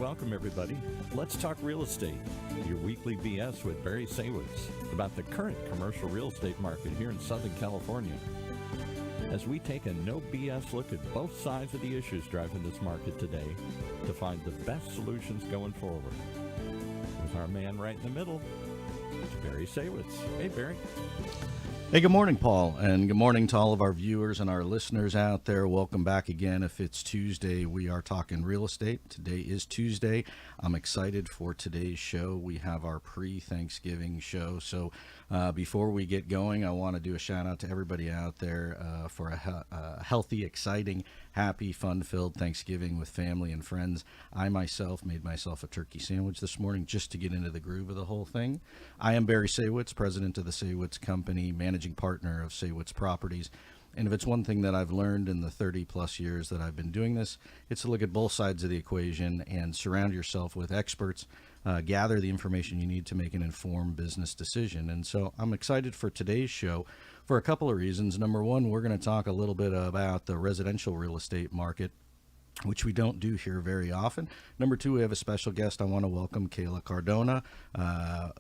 welcome everybody. Let's talk real estate. Your weekly BS with Barry Saywitz about the current commercial real estate market here in Southern California. As we take a no BS look at both sides of the issues driving this market today to find the best solutions going forward. With our man right in the middle, it's Barry Saywitz. Hey, Barry. Hey, good morning, Paul, and good morning to all of our viewers and our listeners out there. Welcome back again. If it's Tuesday, we are talking real estate. Today is Tuesday. I'm excited for today's show. We have our pre-Thanksgiving show. So before we get going, I want to do a shout out to everybody out there for a healthy, exciting, happy, fun-filled Thanksgiving with family and friends. I myself made myself a turkey sandwich this morning just to get into the groove of the whole thing. I am Barry Saywitz, president of the Saywitz Company, managing partner of Saywitz Properties. And if it's one thing that I've learned in the 30 plus years that I've been doing this, it's to look at both sides of the equation and surround yourself with experts, gather the information you need to make an informed business decision. And so I'm excited for today's show for a couple of reasons. Number one, we're going to talk a little bit about the residential real estate market, which we don't do here very often. Number two, we have a special guest. I want to welcome Kayla Cardona,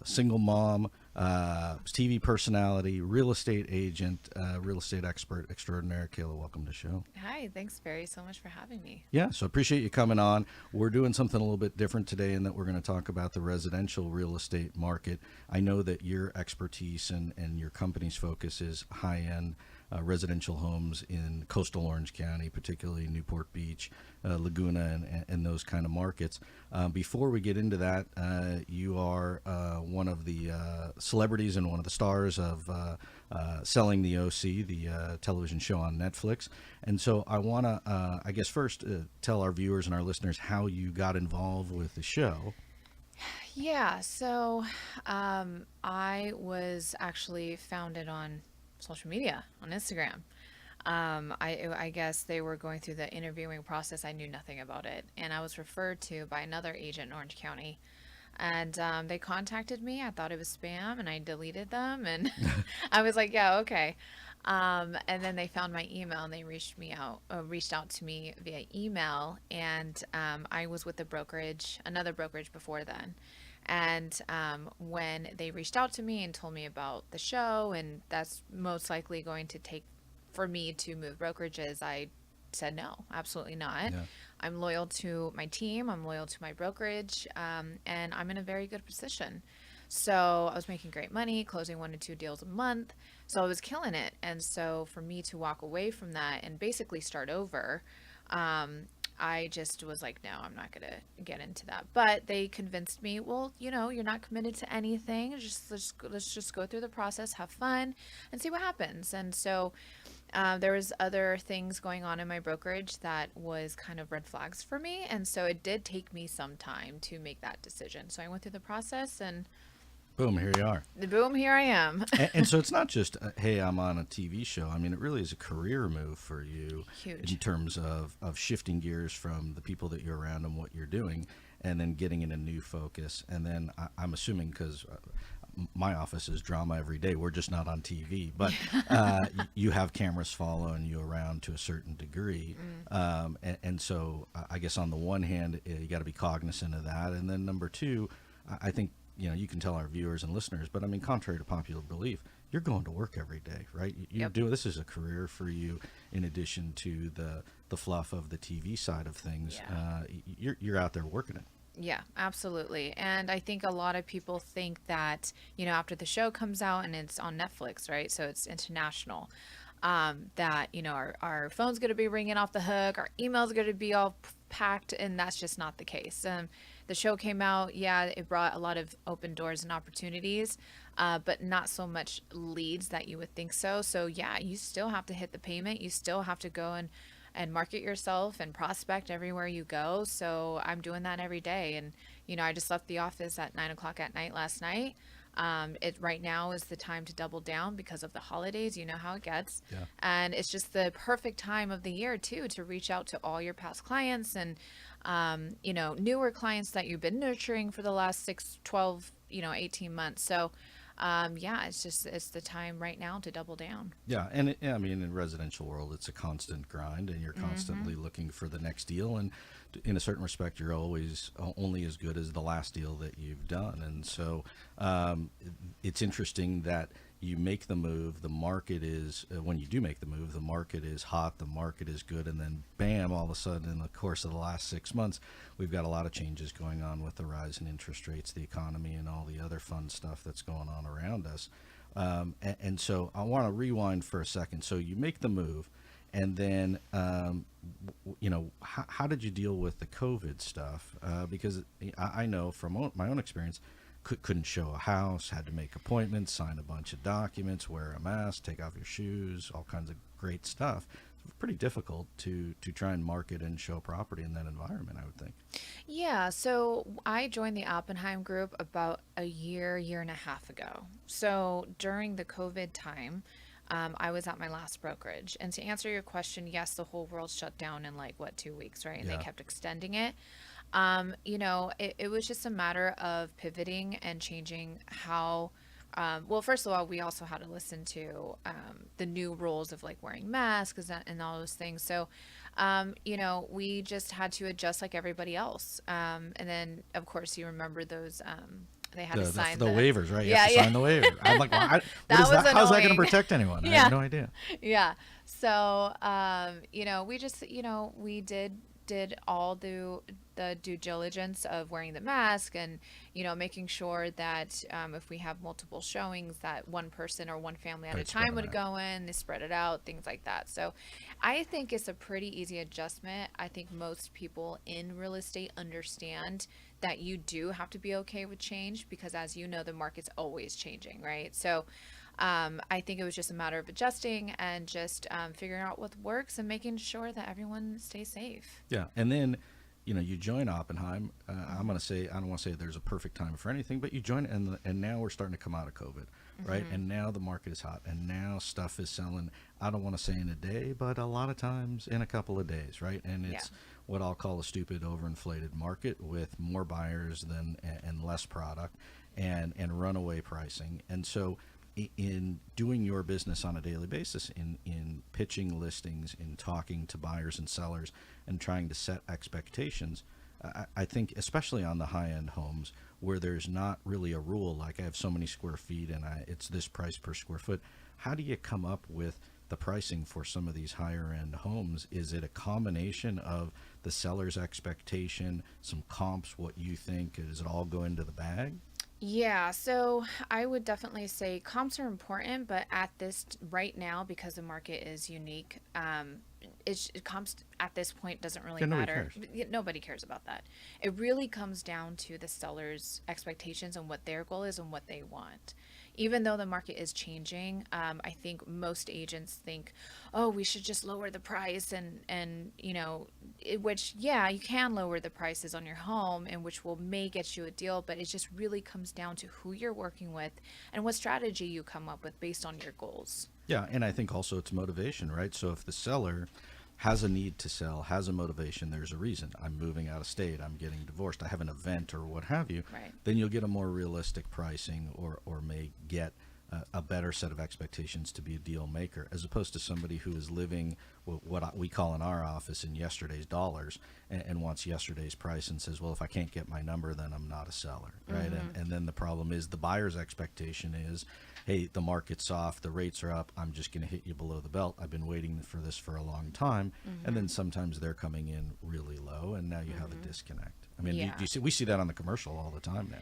single mom, TV personality, real estate agent, real estate expert extraordinaire. Kayla, welcome to the show. Hi, thanks, Barry, so much for having me. Yeah, so appreciate you coming on. We're doing something a little bit different today in that we're going to talk about the residential real estate market. I know that your expertise and your company's focus is high-end residential homes in coastal Orange County, particularly Newport Beach, Laguna, and those kind of markets. Before we get into that, you are one of the celebrities and one of the stars of Selling the OC, the television show on Netflix. And so I want to, I guess, first tell our viewers and our listeners how you got involved with the show. Yeah, so I was actually founded on social media, on Instagram. I guess they were going through the interviewing process. I knew nothing about it. And I was referred to by another agent in Orange County. And they contacted me. I thought it was spam and I deleted them. And I was like, yeah, okay. And then they found my email and they reached out to me via email. And I was with another brokerage before then. And when they reached out to me and told me about the show, and that's most likely going to take for me to move brokerages, I said no, absolutely not. Yeah. I'm loyal to my team. I'm loyal to my brokerage, and I'm in a very good position. So I was making great money, closing 1 to 2 deals a month. So I was killing it. And so for me to walk away from that and basically start over, I just was like, no, I'm not going to get into that. But they convinced me, well, you're not committed to anything. Let's just go through the process, have fun, and see what happens. And so there was other things going on in my brokerage that was kind of red flags for me. And so it did take me some time to make that decision. So I went through the process and boom, here you are. Boom, here I am. and so it's not just, hey, I'm on a TV show. I mean, it really is a career move for you. Huge. In terms of shifting gears from the people that you're around and what you're doing, and then getting in a new focus. And then I'm assuming, because my office is drama every day, we're just not on TV, but you have cameras following you around to a certain degree. And so I guess on the one hand, you got to be cognizant of that. And then number two, I think, you can tell our viewers and listeners, but I mean, contrary to popular belief, you're going to work every day, right? You're doing this is a career for you, in addition to the fluff of the TV side of things. Yeah. You're out there working it. Yeah, absolutely. And I think a lot of people think that, after the show comes out and it's on Netflix, right? So it's international, that, our phone's going to be ringing off the hook, our email's going to be all packed, and that's just not the case. The show came out, yeah, it brought a lot of open doors and opportunities, but not so much leads that you would think so. So yeah, you still have to hit the payment. You still have to go and market yourself and prospect everywhere you go. So I'm doing that every day. And, I just left the office at 9:00 at night last night. It right now is the time to double down because of the holidays. You know how it gets. Yeah. And it's just the perfect time of the year too, to reach out to all your past clients and, newer clients that you've been nurturing for the last 6, 12, 18 months. So, it's the time right now to double down. Yeah. And in residential world, it's a constant grind, and you're constantly looking for the next deal. And in a certain respect, you're always only as good as the last deal that you've done. And so it's interesting that you make the move, the market is, when you do make the move, the market is hot, the market is good, and then bam, all of a sudden in the course of the last 6 months, we've got a lot of changes going on with the rise in interest rates, the economy, and all the other fun stuff that's going on around us. And so I want to rewind for a second. So you make the move, and then, how did you deal with the COVID stuff? Because I know from my own experience, couldn't show a house, had to make appointments, sign a bunch of documents, wear a mask, take off your shoes, all kinds of great stuff. It's pretty difficult to try and market and show property in that environment, I would think. Yeah, so I joined the Oppenheim group about a year and a half ago. So during the COVID time, I was at my last brokerage. And to answer your question, yes, the whole world shut down in like, what, 2 weeks, right? And they Yeah. kept extending it. It was just a matter of pivoting and changing how. Well, first of all, we also had to listen to the new rules of like wearing masks and all those things. So, we just had to adjust like everybody else. And then, of course, you remember those. They had to sign The waivers, right? You Yeah, have to yeah. sign the waiver. I'm like, what That is was that? How's that going to annoying. protect anyone? I Yeah. have no idea. Yeah. So, we just, we did all the due diligence of wearing the mask and, making sure that if we have multiple showings that one person or one family at a Right, spread time them would out. go in, they spread it out, things like that. So I think it's a pretty easy adjustment. I think most people in real estate understand that you do have to be okay with change because as you know, the market's always changing, right? So I think it was just a matter of adjusting and just figuring out what works and making sure that everyone stays safe. Yeah, and then, you join Oppenheim. I'm going to say, I don't want to say there's a perfect time for anything, but you join, and now we're starting to come out of COVID, right? And now the market is hot, and now stuff is selling. I don't want to say in a day, but a lot of times in a couple of days, right? And it's what I'll call a stupid, overinflated market with more buyers than and less product, and runaway pricing, and so. In doing your business on a daily basis, in pitching listings, in talking to buyers and sellers, and trying to set expectations, I think especially on the high-end homes where there's not really a rule like I have so many square feet and it's this price per square foot. How do you come up with the pricing for some of these higher-end homes? Is it a combination of the seller's expectation, some comps, what you think? Does it all go into the bag? Yeah, so I would definitely say comps are important, but at this right now, because the market is unique, comps at this point doesn't really Yeah, nobody matter. cares. Nobody cares about that. It really comes down to the seller's expectations and what their goal is and what they want. Even though the market is changing, I think most agents think, oh, we should just lower the price and which, yeah, you can lower the prices on your home and which may get you a deal, but it just really comes down to who you're working with and what strategy you come up with based on your goals. Yeah, and I think also it's motivation, right? So if the seller has a need to sell, has a motivation, there's a reason. I'm moving out of state, I'm getting divorced, I have an event or what have you, Right. then you'll get a more realistic pricing or may get a better set of expectations to be a deal maker, as opposed to somebody who is living what we call in our office in yesterday's dollars and wants yesterday's price and says, well, if I can't get my number, then I'm not a seller, right? And then the problem is the buyer's expectation is, hey, the market's soft, the rates are up, I'm just going to hit you below the belt. I've been waiting for this for a long time. And then sometimes they're coming in really low, and now you have a disconnect. I mean, Yeah. do you see, we see that on the commercial all the time now.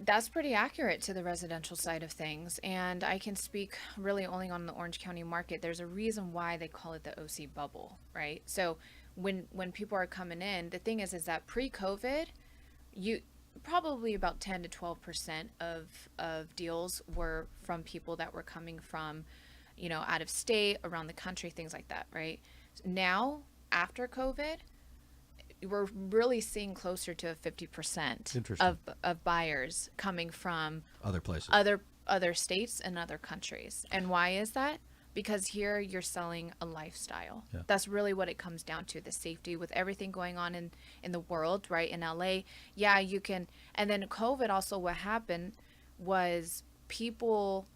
That's pretty accurate to the residential side of things. And I can speak really only on the Orange County market. There's a reason why they call it the OC bubble, right? So when people are coming in, the thing is that pre-COVID, you probably about 10 to 12% of deals were from people that were coming from, out of state, around the country, things like that, right? Now, after COVID, we're really seeing closer to a 50% Interesting. of buyers coming from Other places. other states and other countries. And why is that? Because here you're selling a lifestyle. Yeah. That's really what it comes down to, the safety with everything going on in the world, right? In LA, yeah, you can. And then COVID also, what happened was people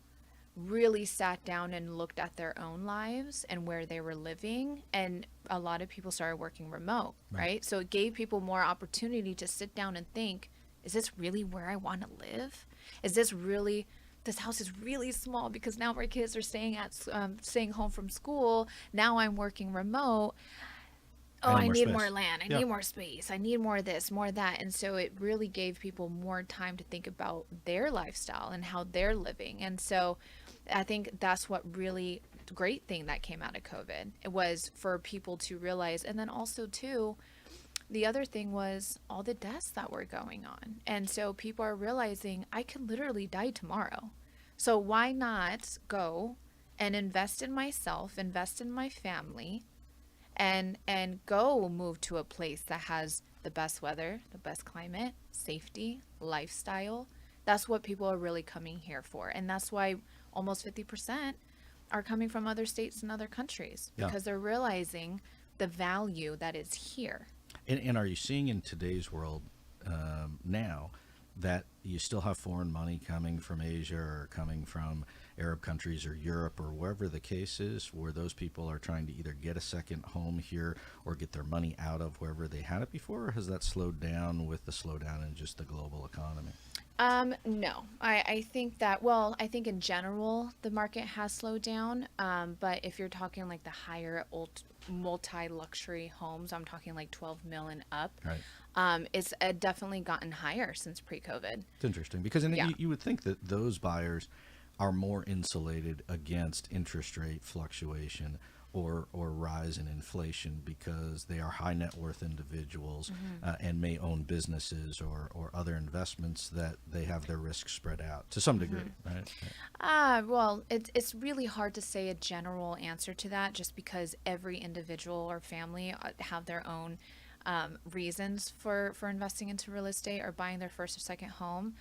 really sat down and looked at their own lives and where they were living. And a lot of people started working remote, right? So it gave people more opportunity to sit down and think, is this really where I want to live? Is this really, this house is really small because now my kids are staying home from school. Now I'm working remote. Oh, I need I more need space. more land. I Yeah. need more space. I need more of this, more of that. And so it really gave people more time to think about their lifestyle and how they're living. And so I think that's what really great thing that came out of COVID. It was for people to realize. And then also too, the other thing was all the deaths that were going on. And so people are realizing I could literally die tomorrow. So why not go and invest in myself, invest in my family, and go move to a place that has the best weather, the best climate, safety, lifestyle. That's what people are really coming here for. And that's why almost 50% are coming from other states and other countries Yeah. because they're realizing the value that is here. And are you seeing in today's world now that you still have foreign money coming from Asia or coming from Arab countries or Europe or wherever the case is, where those people are trying to either get a second home here or get their money out of wherever they had it before? Or has that slowed down with the slowdown in just the global economy? No, I think that, well, I think in general, the market has slowed down. But if you're talking like the higher multi-luxury homes, I'm talking like 12 mil and up. Right. It's definitely gotten higher since pre-COVID. It's interesting because Yeah. you would think that those buyers are more insulated against interest rate fluctuation or rise in inflation because they are high net worth individuals and may own businesses or other investments that they have their risk spread out to some degree, right? Well, it's really hard to say a general answer to that just because every individual or family have their own reasons for investing into real estate or buying their first or second home.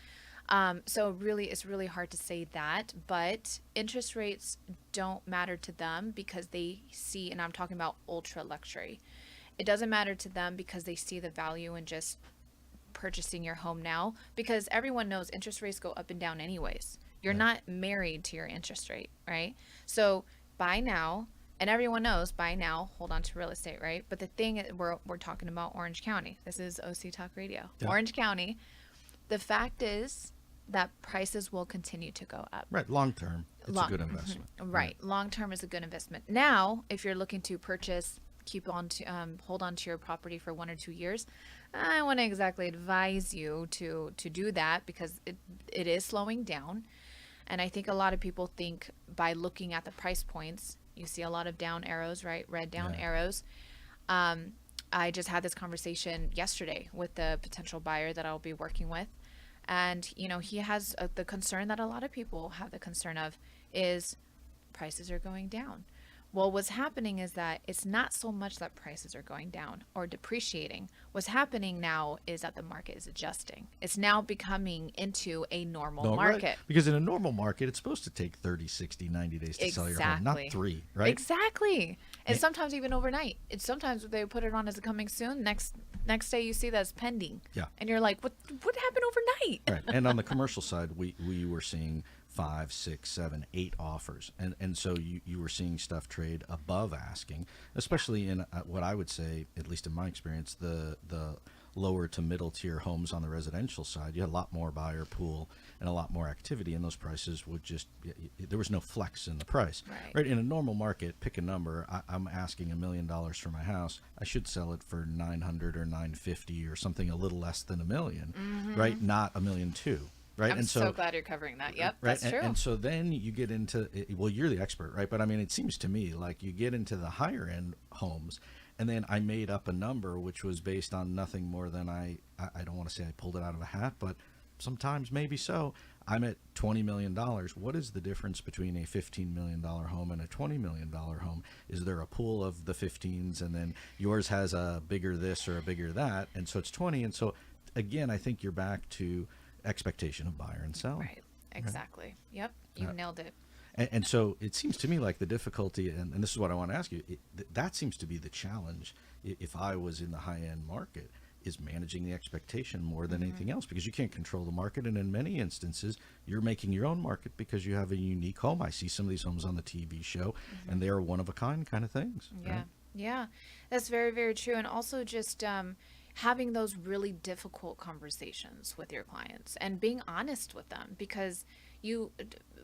So really, it's really hard to say that, but interest rates don't matter to them because they see, and I'm talking about ultra luxury. It doesn't matter to them because they see the value in just purchasing your home now because everyone knows interest rates go up and down anyways. You're not married to your interest rate, right? So buy now, and everyone knows buy now, hold on to real estate, right? But the thing we're talking about Orange County. This is OC Talk Radio. Yeah. Orange County. The fact is that prices will continue to go up. Right. Long term, it's a good investment. Right. Long term is a good investment. Now, if you're looking to purchase, hold on to your property for 1 or 2 years, I want to exactly advise you to do that because it is slowing down. And I think a lot of people think by looking at the price points, you see a lot of down arrows, right? Red down arrows. I just had this conversation yesterday with the potential buyer that I'll be working with. And, he has the concern that a lot of people have the concern of is prices are going down. Well, what's happening is that it's not so much that prices are going down or depreciating. What's happening now is that the market is adjusting. It's now becoming into a normal No, right. market. Because in a normal market, it's supposed to take 30, 60, 90 days to sell your home, not Exactly. 3, right? Exactly. And sometimes even overnight. It's sometimes they put it on as a coming soon. Next day you see that's pending. Yeah. And you're like, what happened overnight? Right. And on the commercial side, we were seeing 5, 6, 7, 8 offers. And so you were seeing stuff trade above asking, especially in what I would say, at least in my experience, the lower to middle tier homes on the residential side. You had a lot more buyer pool and a lot more activity, and those prices would there was no flex in the price. Right. In a normal market, pick a number. I'm asking $1 million for my house. I should sell it for 900 or 950 or something a little less than $1 million, right? Not $1.2 million. Right. I'm and so glad you're covering that. Yep, right. that's true. And so then you get into, well, you're the expert, right? But I mean, it seems to me like you get into the higher end homes, and then I made up a number which was based on nothing more than I don't want to say I pulled it out of a hat, but sometimes maybe so. I'm at $20 million. What is the difference between a $15 million home and a $20 million home? Is there a pool of the 15s and then yours has a bigger this or a bigger that? And so it's 20. And so again, I think you're back to expectation of buyer and seller. Right. Exactly. Yep. You nailed it. And so it seems to me like the difficulty, and this is what I want to ask you, that seems to be the challenge if I was in the high-end market, is managing the expectation more than anything else, because you can't control the market. And in many instances, you're making your own market because you have a unique home. I see some of these homes on the TV show, and they are one of a kind of things. Yeah. Right? Yeah. That's very, very true. And also just having those really difficult conversations with your clients and being honest with them, because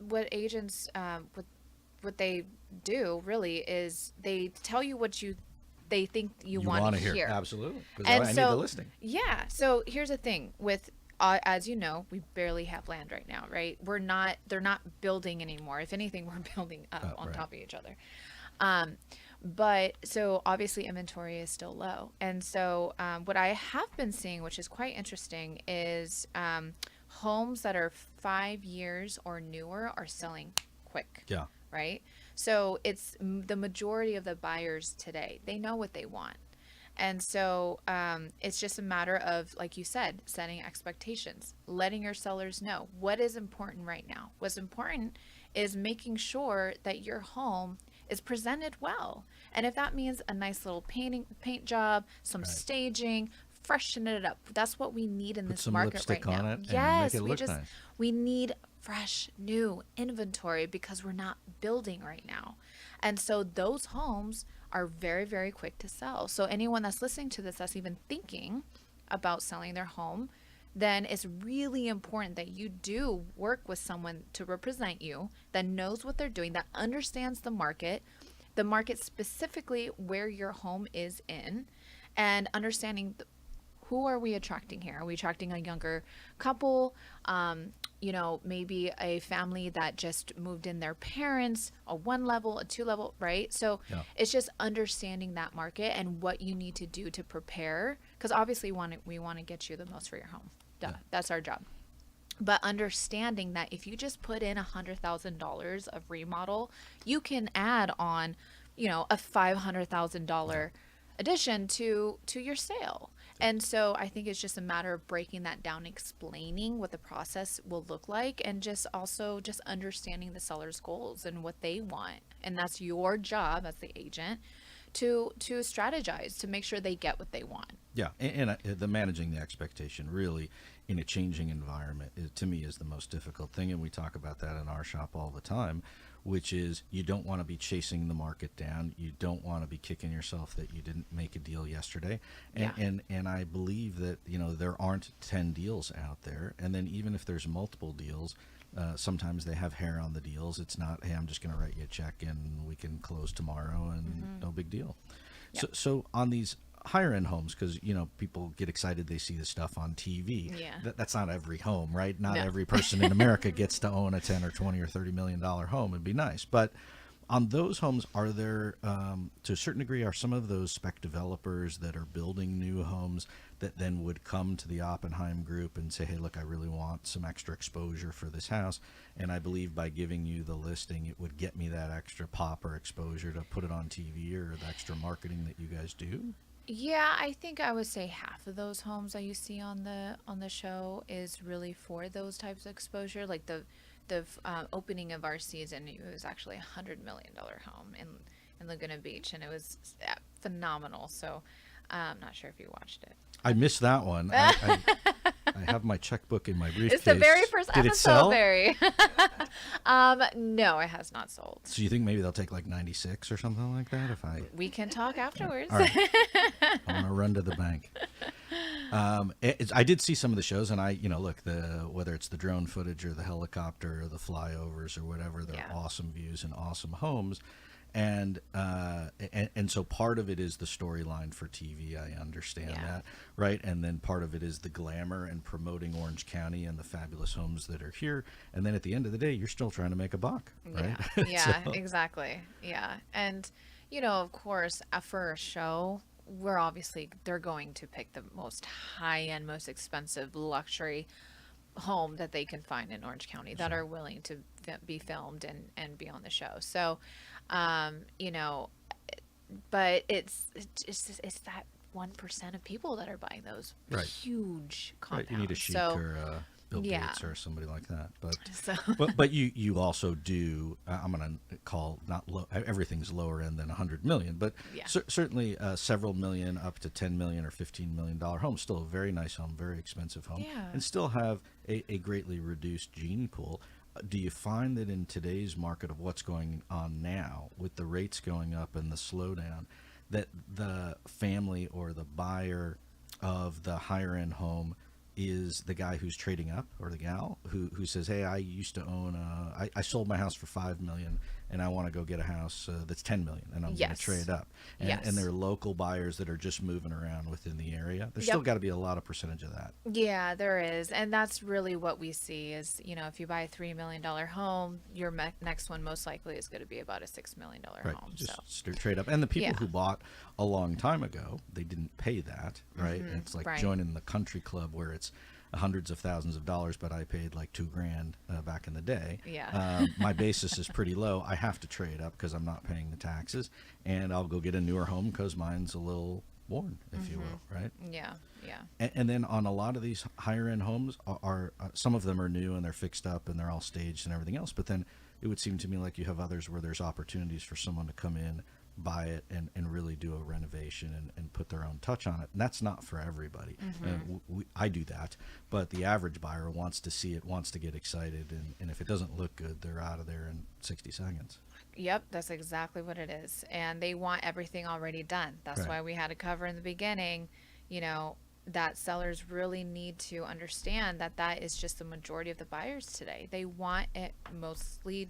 what agents, what they do really is they tell you what they think you want to hear. Absolutely. Because And I need so, the listing. yeah. So here's the thing with, as you know, we barely have land right now, right? They're not building anymore. If anything, we're building up on Right. top of each other. But so obviously inventory is still low. And so what I have been seeing, which is quite interesting, is homes that are 5 years or newer are selling quick. Yeah. Right? So it's the majority of the buyers today, they know what they want. And so it's just a matter of, like you said, setting expectations, letting your sellers know what is important right now. What's important is making sure that your home is presented well. And if that means a nice little paint job, some staging, freshen it up. That's what we need in Put this some market lipstick right on now. it and Yes, make it look nice. we need fresh new inventory because we're not building right now. And so those homes are very, very quick to sell. So anyone that's listening to this that's even thinking about selling their home, then it's really important that you do work with someone to represent you that knows what they're doing, that understands the market specifically where your home is in, and understanding who are we attracting here? Are we attracting a younger couple? Maybe a family that just moved in their parents, a 1 level, a 2 level, right? So it's just understanding that market and what you need to do to prepare. Because obviously we want to get you the most for your home. Duh. Yeah. That's our job. But understanding that if you just put in $100,000 of remodel, you can add on, a $500,000 addition to your sale. And so I think it's just a matter of breaking that down, explaining what the process will look like, and just understanding the seller's goals and what they want. And that's your job as the agent to strategize to make sure they get what they want. Yeah, and the managing the expectation really in a changing environment to me is the most difficult thing, and we talk about that in our shop all the time, which is you don't want to be chasing the market down. You don't want to be kicking yourself that you didn't make a deal yesterday. And I believe that there aren't 10 deals out there, and then even if there's multiple deals, sometimes they have hair on the deals. It's not, hey, I'm just going to write you a check and we can close tomorrow and no big deal. Yep. So on these higher end homes, because people get excited, they see the stuff on TV. That's not every home, right? Not every person in America gets to own a 10 or 20 or $30 million home. It'd be nice, but on those homes, are there to a certain degree, are some of those spec developers that are building new homes that then would come to the Oppenheim group and say, hey, look, I really want some extra exposure for this house, and I believe by giving you the listing it would get me that extra pop or exposure to put it on TV, or the extra marketing that you guys do? Yeah, I think I would say half of those homes that you see on the show is really for those types of exposure. Like the opening of our season, it was actually $100 million home in Laguna Beach, and it was phenomenal. So I'm not sure if you watched it. I missed that one. I have my checkbook in my briefcase. It's the very first Did episode, it sell? Barry. No, it has not sold. So you think maybe they'll take like 96 or something like that? We can talk afterwards. All right. I want to run to the bank. I did see some of the shows, and whether it's the drone footage or the helicopter or the flyovers or whatever, they're awesome views and awesome homes. And so part of it is the storyline for TV. I understand that, right? And then part of it is the glamour and promoting Orange County and the fabulous homes that are here. And then at the end of the day, you're still trying to make a buck, right? Yeah, exactly. Yeah. And, of course, for a show, they're going to pick the most high-end, most expensive luxury home that they can find in Orange County that are willing to be filmed and be on the show. So, but it's that 1% of people that are buying those huge compounds. Right, you need a chic or Bill Yeah. Gates or somebody like that. But So but you also do. I'm going to call not low. Everything's lower end than 100 million, but Yeah. certainly several million up to 10 million or 15 million dollar home. Still a very nice home, very expensive home, Yeah. and still have a greatly reduced gene pool. Do you find that in today's market of what's going on now, with the rates going up and the slowdown, that the family or the buyer of the higher end home is the guy who's trading up, or the gal who says, hey, I used to own I sold my house for 5 million and I want to go get a house that's 10 million and I'm going Yes. to trade up, and, Yes. and they're local buyers that are just moving around within the area. There's Yep. still got to be a lot of percentage of that. Yeah, there is. And that's really what we see is, if you buy a $3 million home, your next one most likely is going to be about a $6 million Right, home. just So, trade up. And the people Yeah. who bought a long time ago, they didn't pay that, right? And it's like right. joining the country club where it's hundreds of thousands of dollars, but I paid like $2,000 back in the day. Yeah. My basis is pretty low. I have to trade up because I'm not paying the taxes, and I'll go get a newer home because mine's a little worn, if you will, right? yeah, yeah. And then on a lot of these higher end homes are some of them are new and they're fixed up and they're all staged and everything else. But then it would seem to me like you have others where there's opportunities for someone to come in, buy it, and really do a renovation and put their own touch on it. And that's not for everybody. And I do that, but the average buyer wants to see it, wants to get excited, and if it doesn't look good, they're out of there in 60 seconds. Yep, that's exactly what it is. And they want everything already done. That's Right. why we had to cover in the beginning, that sellers really need to understand that that is just the majority of the buyers today. They want it mostly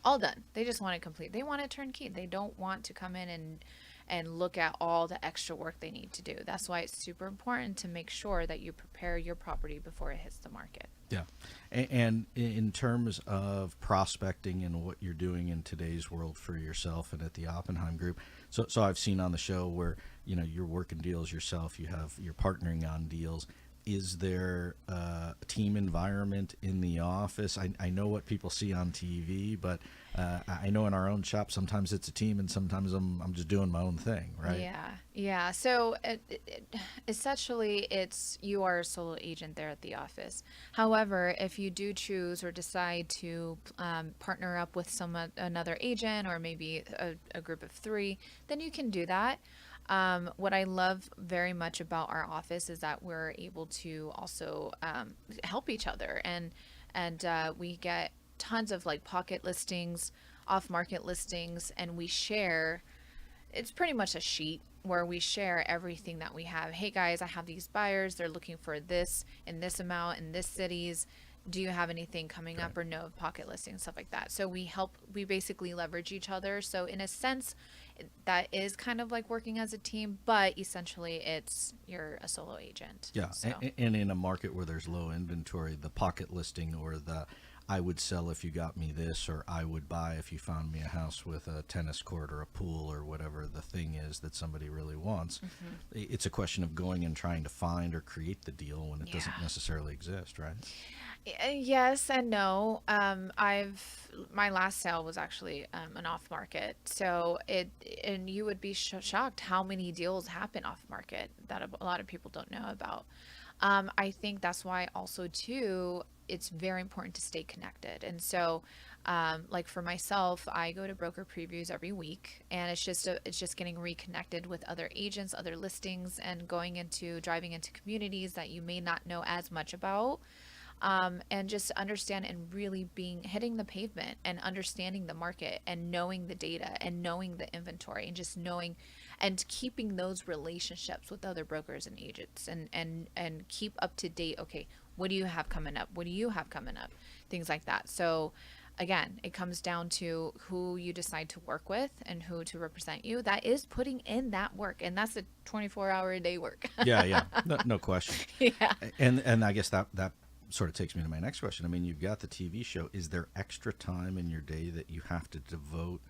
all done. They just want it complete. They want it turnkey. They don't want to come in and look at all the extra work they need to do. That's why it's super important to make sure that you prepare your property before it hits the market. Yeah. And in terms of prospecting and what you're doing in today's world for yourself and at the Oppenheim Group, so I've seen on the show where, you're working deals yourself, you're partnering on deals. Is there a team environment in the office? I know what people see on TV, but I know in our own shop, sometimes it's a team and sometimes I'm just doing my own thing, right? Yeah. So essentially, you are a solo agent there at the office. However, if you do choose or decide to partner up with another agent, or maybe a group of three, then you can do that. What I love very much about our office is that we're able to also help each other, and we get tons of like pocket listings, off market listings, and we share. It's pretty much a sheet where we share everything that we have. Hey guys, I have these buyers. They're looking for this in this amount in this cities. Do you have anything coming up or no pocket listings, stuff like that? So we basically leverage each other. So in a sense, that is kind of like working as a team, but essentially you're a solo agent. Yeah. So. And in a market where there's low inventory, the pocket listing or the I would sell if you got me this, or I would buy if you found me a house with a tennis court or a pool or whatever the thing is that somebody really wants. It's a question of going and trying to find or create the deal when it doesn't necessarily exist, right? Yes and no. My last sale was actually an off market, so and you would be shocked how many deals happen off market that a lot of people don't know about. I think that's why also too, it's very important to stay connected. And so, like for myself, I go to broker previews every week, and it's just getting reconnected with other agents, other listings, and driving into communities that you may not know as much about. And just understand and really hitting the pavement and understanding the market and knowing the data and knowing the inventory and just knowing and keeping those relationships with other brokers and agents and keep up to date. Okay, what do you have coming up? What do you have coming up? Things like that. So again, it comes down to who you decide to work with and who to represent you. That is putting in that work, and that's a 24-hour-a-day work. Yeah. No question. Yeah. And I guess that sort of takes me to my next question. I mean, you've got the TV show. Is there extra time in your day that you have to devote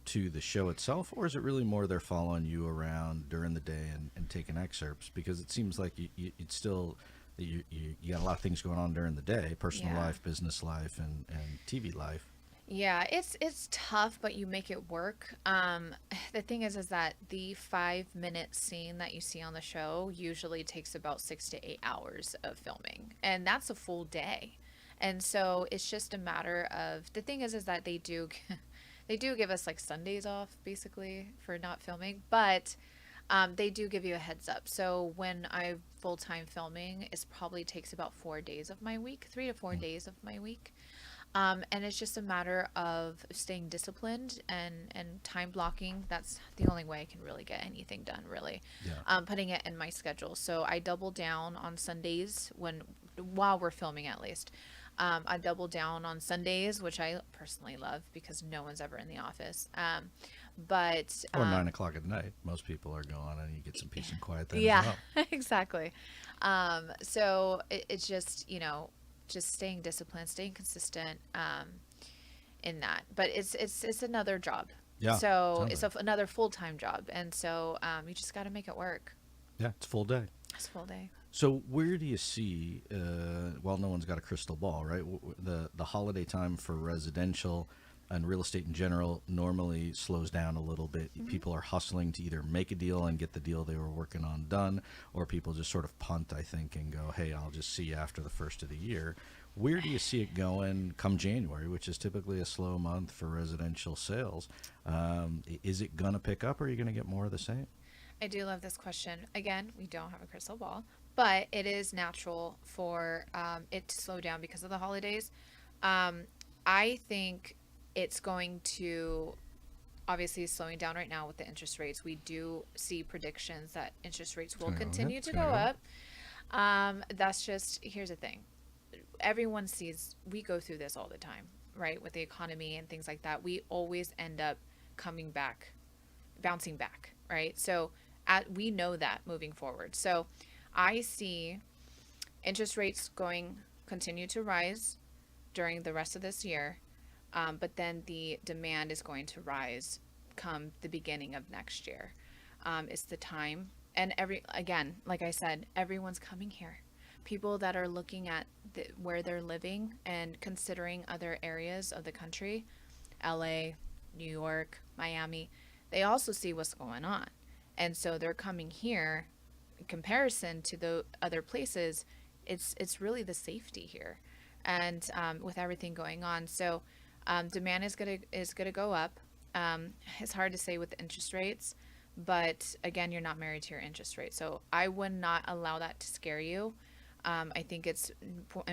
to the show itself, or is it really more they're following you around during the day and taking excerpts? Because it seems like it's still you got a lot of things going on during the day, personal life, business life, and TV life. Yeah, it's tough, but you make it work. The thing is that the 5 minute scene that you see on the show usually takes about 6 to 8 hours of filming, and that's a full day. And so it's just a matter of the thing is that they do they do give us like Sundays off basically for not filming, but they do give you a heads up. So when I full time filming, it probably takes about 4 days of my week, 3 to 4 days of my week. And it's just a matter of staying disciplined and time blocking. That's the only way I can really get anything done, really. Yeah. Putting it in my schedule. So I double down on Sundays while we're filming at least. I double down on Sundays, which I personally love because no one's ever in the office. But Or 9 o'clock at night. Most people are gone, and you get some peace and quiet then as yeah, well. exactly. So it's just, just staying disciplined, staying consistent in that. But it's another job. Yeah, So sounds it's like another full-time job. And so you just got to make it work. yeah, it's a full day. It's a full day. So where do you see? Well, no one's got a crystal ball, right? The holiday time for residential and real estate in general normally slows down a little bit. People are hustling to either make a deal and get the deal they were working on done, or people just sort of punt, I think, and go, "Hey, I'll just see you after the first of the year." Where do you see it going come January, which is typically a slow month for residential sales? Is it going to pick up, or are you going to get more of the same? I do love this question. Again, we don't have a crystal ball, but it is natural for it to slow down because of the holidays. I think it's going to obviously slowing down right now with the interest rates. We do see predictions that interest rates will gonna go, yep, continue it's to go gonna go up. That's just, here's the thing. Everyone sees, we go through this all the time, right? With the economy and things like that. We always end up coming back, bouncing back, right? So we know that moving forward. So I see interest rates continue to rise during the rest of this year. But then the demand is going to rise come the beginning of next year. It's the time. And again, like I said, everyone's coming here. People that are looking at where they're living and considering other areas of the country, LA, New York, Miami, they also see what's going on. And so they're coming here in comparison to the other places. It's really the safety here. And with everything going on. So demand is gonna go up. It's hard to say with the interest rates, but again, you're not married to your interest rate, so I would not allow that to scare you. I think it's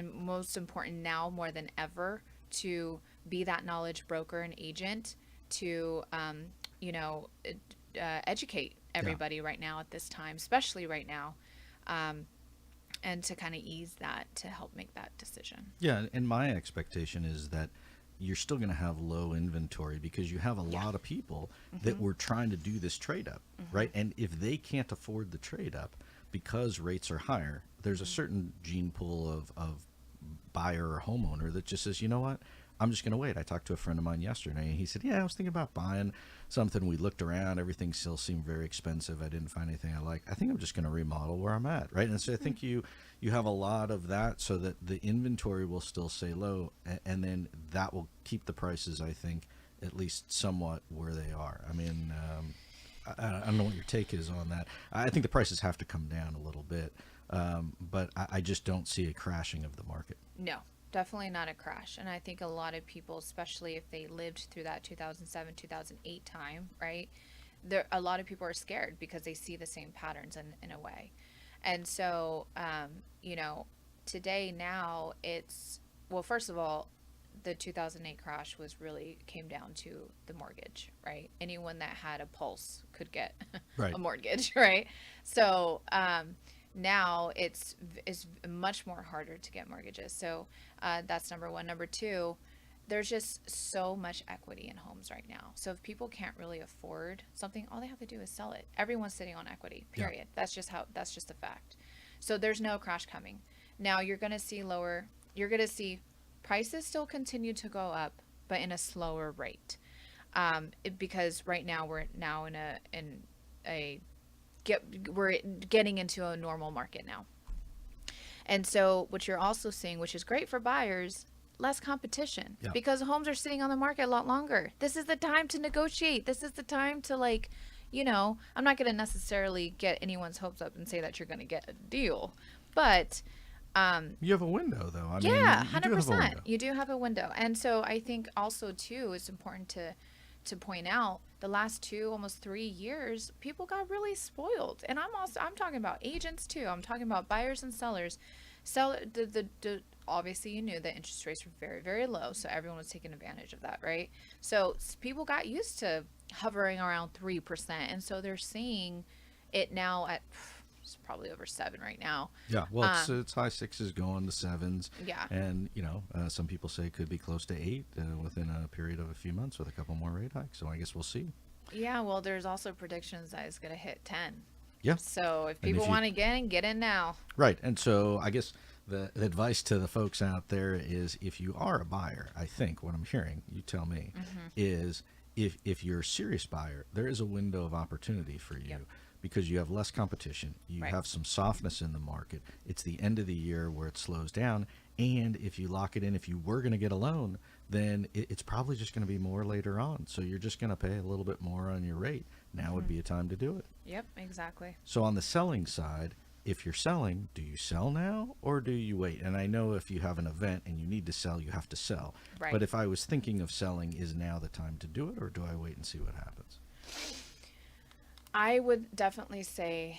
most important now more than ever to be that knowledge broker and agent to you know educate Yeah. everybody right now at this time, especially right now, and to kind of ease that to help make that decision. Yeah, and my expectation is that you're still going to have low inventory because you have a Yeah. lot of people that were trying to do this trade up, right? And if they can't afford the trade up because rates are higher, there's a certain gene pool of buyer or homeowner that just says, you know what, I'm just going to wait. I talked to a friend of mine yesterday, and he said, yeah, I was thinking about buying something. We looked around. Everything still seemed very expensive. I didn't find anything I like. I think I'm just going to remodel where I'm at, right? And so I think you have a lot of that so that the inventory will still stay low, and then that will keep the prices, I think, at least somewhat where they are. I mean, I don't know what your take is on that. I think the prices have to come down a little bit, but I just don't see a crashing of the market. No, definitely not a crash. And I think a lot of people, especially if they lived through that 2007, 2008 time, right? A lot of people are scared because they see the same patterns in a way. And so, you know, today now well, first of all, the 2008 crash came down to the mortgage, right? Anyone that had a pulse could get Right. a mortgage, right? So, now it's much more harder to get mortgages. So that's number one. Number two, there's just so much equity in homes right now. So if people can't really afford something, all they have to do is sell it. Everyone's sitting on equity, Yeah. period. That's just a fact. So there's no crash coming. Now you're going to see prices still continue to go up, but in a slower rate. Because right now we're now we're getting into a normal market now. And so what you're also seeing, which is great for buyers, less competition Yeah. because homes are sitting on the market a lot longer. This is the time to negotiate. This is the time to like, I'm not going to necessarily get anyone's hopes up and say that you're going to get a deal, but You have a window, though. I mean, yeah, you do have a 100%. window. You do have a window. And so I think also too, it's important to point out the last 2, almost 3 years, people got really spoiled. And I'm talking about agents too. I'm talking about buyers and sellers. Obviously you knew that interest rates were very, very low, so everyone was taking advantage of that, right? So people got used to hovering around 3%, and so they're seeing it now at it's probably over 7 right now. Yeah, well, it's high sixes going to sevens. Yeah. And, some people say it could be close to 8 within a period of a few months with a couple more rate hikes. So I guess we'll see. Yeah, well, there's also predictions that it's going to hit 10. Yeah. So if And people if you- want to get in now. Right. And so I guess the advice to the folks out there is if you are a buyer, I think what I'm hearing, you tell me, is if you're a serious buyer, there is a window of opportunity for you. Yep. Because you have less competition, you Right. have some softness in the market. It's the end of the year where it slows down, and if you lock it in, if you were going to get a loan, then it's probably just going to be more later on. So you're just going to pay a little bit more on your rate. Now would be a time to do it. Yep, exactly. So on the selling side, if you're selling, do you sell now or do you wait? And I know if you have an event and you need to sell, you have to sell. Right. But if I was thinking of selling, is now the time to do it, or do I wait and see what happens? I would definitely say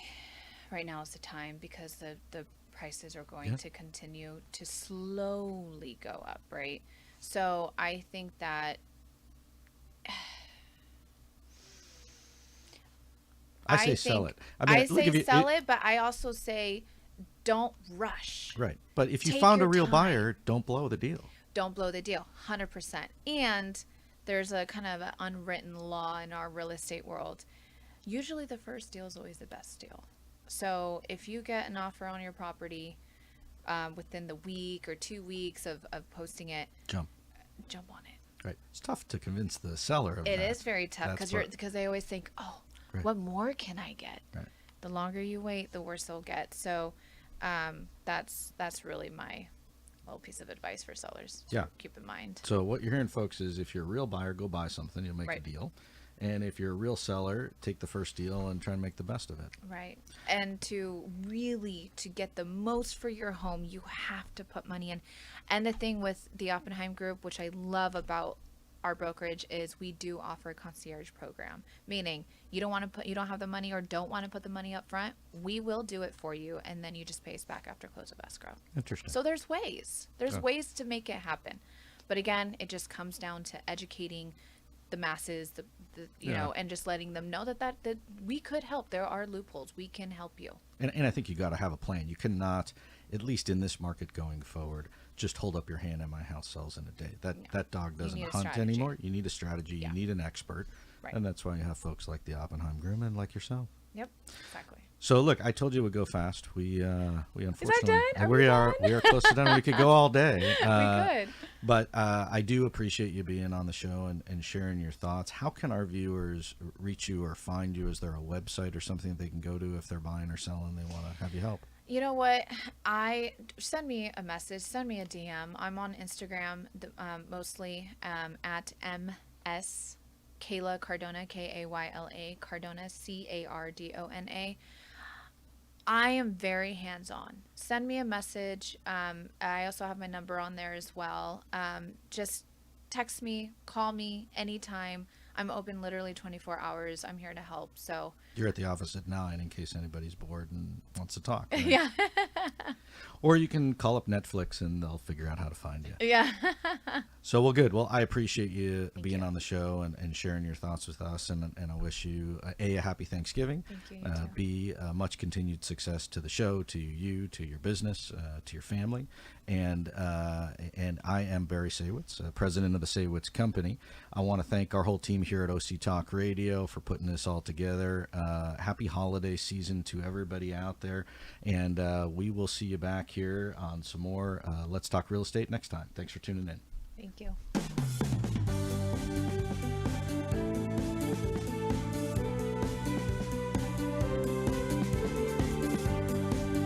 right now is the time because the prices are going Yeah. to continue to slowly go up, right? So I think that I say sell think- it. I mean, I look, say if you- sell it, but I also say don't rush. Right. But if you Take found a your real time. buyer, don't blow the deal. Don't blow the deal, 100%. And there's a kind of an unwritten law in our real estate world. Usually the first deal is always the best deal. So if you get an offer on your property within the week or 2 weeks of posting it, Jump. on it. Right. It's tough to convince the seller of It that. is very tough That's because they always think, oh, Right. what more can I get? Right. The longer you wait, the worse they'll get. So that's really my little piece of advice for sellers to Yeah. keep in mind. So what you're hearing, folks, is if you're a real buyer, go buy something. You'll make a Right. deal. And if you're a real seller, take the first deal and try and make the best of it. Right. And to get the most for your home, you have to put money in. And the thing with the Oppenheim Group, which I love about our brokerage, is we do offer a concierge program, meaning you don't have the money or don't want to put the money up front. We will do it for you, and then you just pay us back after close of escrow. Interesting. So there's ways. There's Yeah. ways to make it happen. But again, it just comes down to educating the masses, and just letting them know that we could help. There are loopholes. We can help you. And I think you got to have a plan. You cannot, at least in this market going forward, just hold up your hand and my house sells in a day. That dog doesn't need a hunt strategy. anymore. You need a strategy. Yeah. You need an expert. Right. And that's why you have folks like the Oppenheim Group and like yourself. Yep, exactly. So look, I told you we'd go fast. We unfortunately done? Are we we are close to done. We could go all day. We could. But I do appreciate you being on the show and sharing your thoughts. How can our viewers reach you or find you? Is there a website or something they can go to if they're buying or selling? They want to have you help. You know what? Send me a message, send me a DM. I'm on Instagram mostly at MS Kayla Cardona, Kayla Cardona, Cardona. I am very hands-on. Send me a message. I also have my number on there as well. Just text me, call me anytime. I'm open literally 24 hours. I'm here to help. So You're at the office at 9 in case anybody's bored and wants to talk. Right? yeah, Or you can call up Netflix and they'll figure out how to find you. yeah. So, well, good. Well, I appreciate you being on the show and sharing your thoughts with us. And I wish you, A, a happy Thanksgiving. Thank you, you too. B, much continued success to the show, to you, to your business, to your family. And I am Barry Saywitz, president of the Saywitz Company. I want to thank our whole team here at OC Talk Radio for putting this all together. Happy holiday season to everybody out there. And we will see you back here on some more Let's Talk Real Estate next time. Thanks for tuning in. Thank you.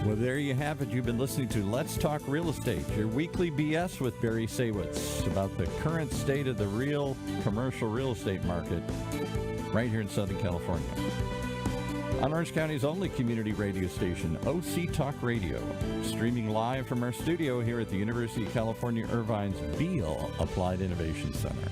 Well, There you have it. You've been listening to Let's Talk Real Estate, your weekly BS with Barry Saywitz about the current state of the real commercial real estate market right here in Southern California. On Orange County's only community radio station, OC Talk Radio, streaming live from our studio here at the University of California Irvine's Beale Applied Innovation Center.